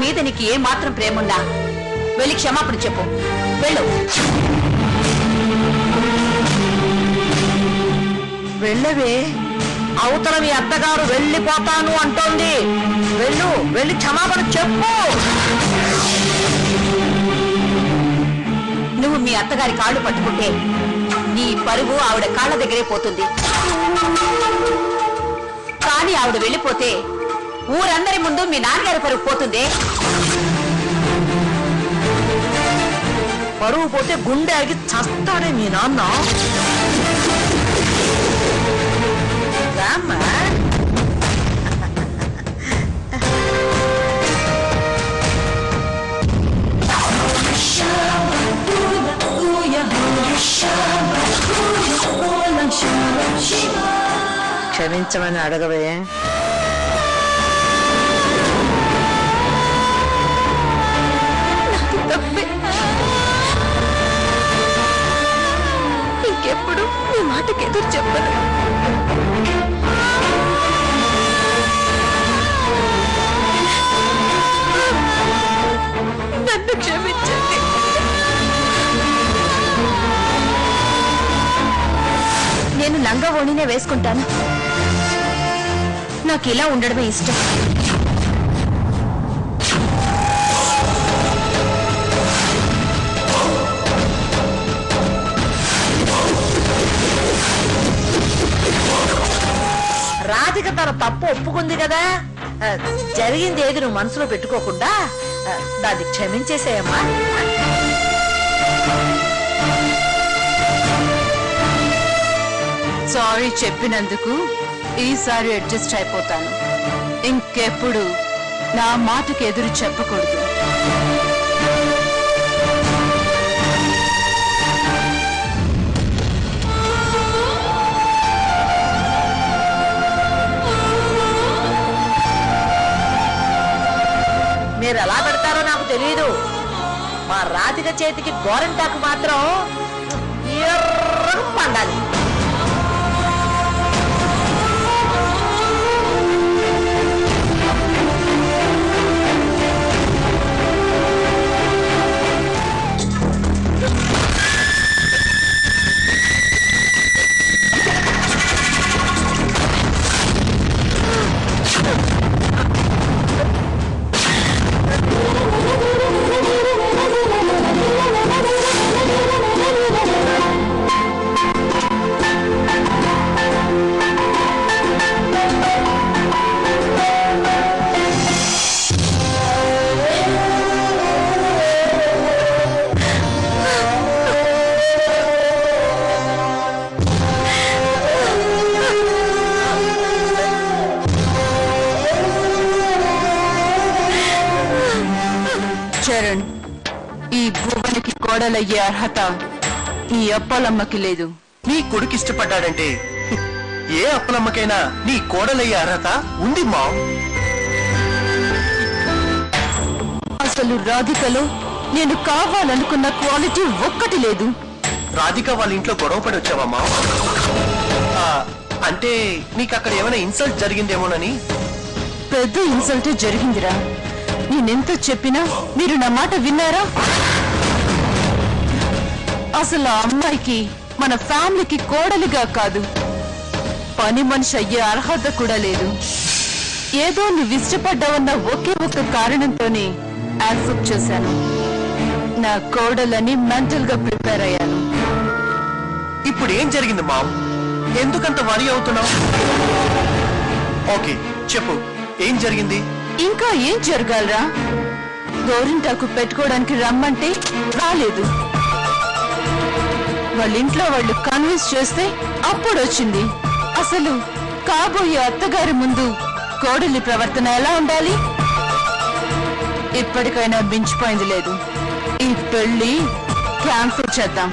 మీద నీకు ఏ మాత్రం ప్రేముందా వెళ్ళి క్షమాపణ చెప్పు. వెళ్ళు. వెళ్ళవే, అవతల మీ అత్తగారు వెళ్ళిపోతాను అంటోంది. వెళ్ళి క్షమాపణ చెప్పు. నువ్వు మీ అత్తగారి కాళ్ళు పట్టుకుంటే నీ పరువు ఆవిడ కాళ్ళ దగ్గరే పోతుంది. కానీ ఆవిడ వెళ్ళిపోతే ఊరందరి ముందు మీ నాన్నగారి పరువు పోతుంది. పరువు పోతే గుండె ఆగి చస్తాడే మీ నాన్న. రామ్మా. క్షమించమని అడగవే. ఇంకెప్పుడు నీ మాటకి ఎదురు చెప్పను. నన్ను క్షమించండి. నేను లంగా ఓణినే వేసుకుంటాను. నాకు ఇలా ఉండడమే ఇష్టం. రాధిక తన తప్పు ఒప్పుకుంది కదా, జరిగింది ఏది నువ్వు మనసులో పెట్టుకోకుండా దాన్ని క్షమించేసేయమ్మా. సారీ చెప్పినందుకు ఈసారి అడ్జస్ట్ అయిపోతాను. ఇంకెప్పుడు నా మాటకు ఎదురు చెప్పకూడదు. మీరు ఎలా పెడతారో నాకు తెలియదు. మా రాధిక చేతికి గోరంటాకు మాత్రం ఎర్రగా పండాలి. చరణ్, ఈ భువనికి కోడలయ్యే అర్హత ఈ అప్పలమ్మకి లేదు. నీ కొడుకు ఇష్టపడ్డాడంటే ఏ అప్పలమ్మకైనా నీ కోడలయ్యే అర్హత ఉంది మా. అసలు రాధికలో నేను కావాలనుకున్న క్వాలిటీ ఒక్కటి లేదు. రాధిక వాళ్ళ ఇంట్లో గొడవ పడి వచ్చావమ్మా? అంటే నీకు అక్కడ ఏమైనా ఇన్సల్ట్ జరిగిందేమోనని. పెద్ద ఇన్సల్టే జరిగిందిరా. నేనెంత చెప్పినా మీరు నా మాట విన్నారా? అసలు ఆ అమ్మాయికి మన ఫ్యామిలీకి కోడలిగా కాదు, పని మనిషి అయ్యే అర్హత కూడా లేదు. ఏదో నువ్వు ఇష్టపడ్డావన్న ఒకే ఒక్క కారణంతోనే యాక్సెప్ట్ చేశాను. నా కోడలని మెంటల్ గా ప్రిపేర్ అయ్యాను. ఇప్పుడు ఏం జరిగింది మా? ఎందుకంత వరి అవుతున్నావు? ఓకే చెప్పు, ఏం జరిగింది? ఇంకా ఏం జరగాలరా? గోరింటాకు పెట్టుకోవడానికి రమ్మంటే రాలేదు. వాళ్ళ ఇంట్లో వాళ్ళు కన్విన్స్ చేస్తే అప్పుడు వచ్చింది. అసలు కాబోయే అత్తగారి ముందు కోడలి ప్రవర్తన ఎలా ఉండాలి? ఇప్పటికైనా మించిపోయింది లేదు. ఈ పెళ్లి క్యాన్సిల్ చేద్దాం.